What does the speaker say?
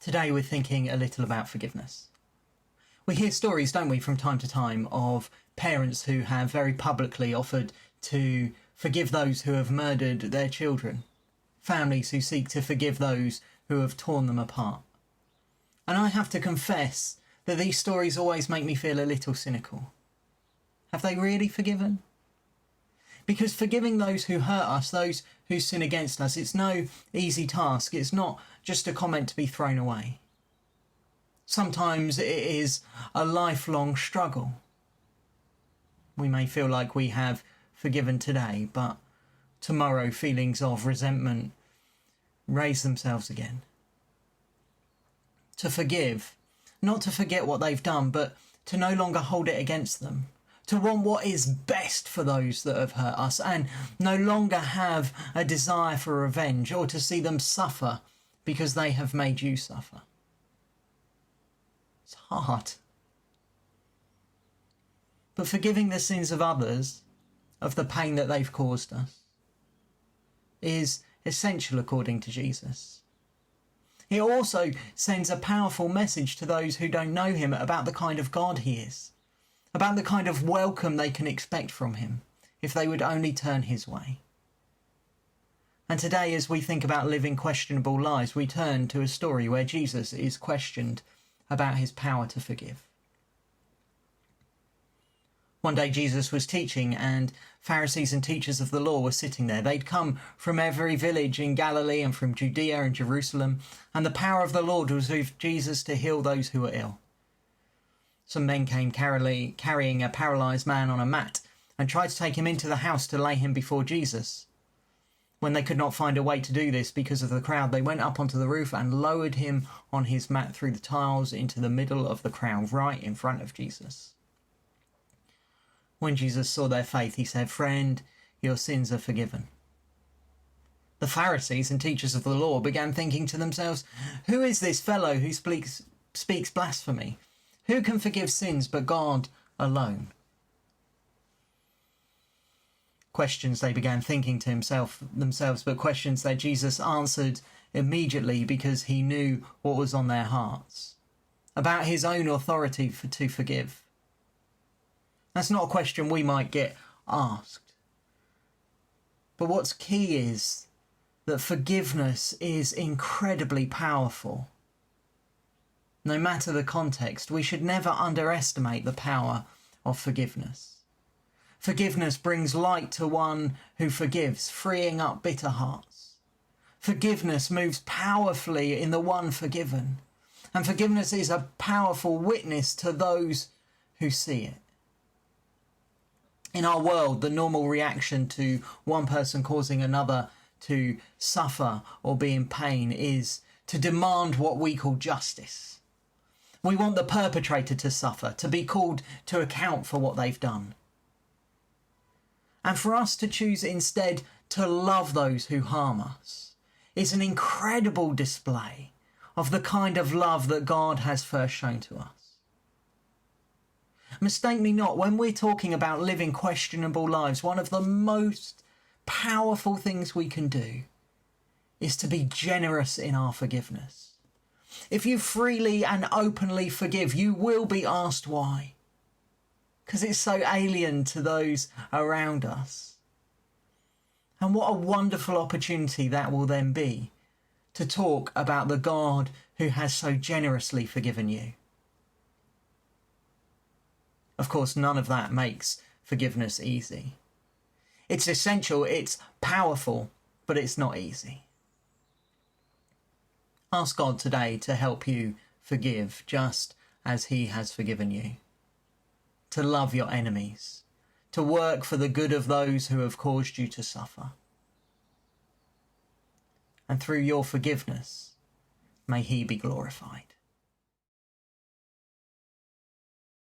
Today we're thinking a little about forgiveness. We hear stories, don't we, from time to time of parents who have very publicly offered to forgive those who have murdered their children, families who seek to forgive those who have torn them apart. And I have to confess that these stories always make me feel a little cynical. Have they really forgiven? Because forgiving those who hurt us, those who sin against us, it's no easy task. It's not just a comment to be thrown away. Sometimes it is a lifelong struggle. We may feel like we have forgiven today, but tomorrow feelings of resentment raise themselves again. To forgive, not to forget what they've done, but to no longer hold it against them. To want what is best for those that have hurt us and no longer have a desire for revenge or to see them suffer because they have made you suffer. It's hard. But forgiving the sins of others, of the pain that they've caused us, is essential according to Jesus. It also sends a powerful message to those who don't know him about the kind of God he is, about the kind of welcome they can expect from him if they would only turn his way. And today, as we think about living questionable lives, we turn to a story where Jesus is questioned about his power to forgive. One day Jesus was teaching and Pharisees and teachers of the law were sitting there. They'd come from every village in Galilee and from Judea and Jerusalem, and the power of the Lord was with Jesus to heal those who were ill. Some men came carrying a paralysed man on a mat and tried to take him into the house to lay him before Jesus. When they could not find a way to do this because of the crowd, they went up onto the roof and lowered him on his mat through the tiles into the middle of the crowd, right in front of Jesus. When Jesus saw their faith, he said, "Friend, your sins are forgiven." The Pharisees and teachers of the law began thinking to themselves, "Who is this fellow who speaks blasphemy? Who can forgive sins but God alone?" Questions they began thinking to themselves, but questions that Jesus answered immediately because he knew what was on their hearts, about his own authority to forgive. That's not a question we might get asked. But what's key is that forgiveness is incredibly powerful. No matter the context, we should never underestimate the power of forgiveness. Forgiveness brings light to one who forgives, freeing up bitter hearts. Forgiveness moves powerfully in the one forgiven. And forgiveness is a powerful witness to those who see it. In our world, the normal reaction to one person causing another to suffer or be in pain is to demand what we call justice. We want the perpetrator to suffer, to be called to account for what they've done. And for us to choose instead to love those who harm us is an incredible display of the kind of love that God has first shown to us. Mistake me not, when we're talking about living questionable lives, one of the most powerful things we can do is to be generous in our forgiveness. If you freely and openly forgive, you will be asked why. Because it's so alien to those around us. And what a wonderful opportunity that will then be to talk about the God who has so generously forgiven you. Of course, none of that makes forgiveness easy. It's essential, it's powerful, but it's not easy. Ask God today to help you forgive just as he has forgiven you. To love your enemies, to work for the good of those who have caused you to suffer. And through your forgiveness, may he be glorified.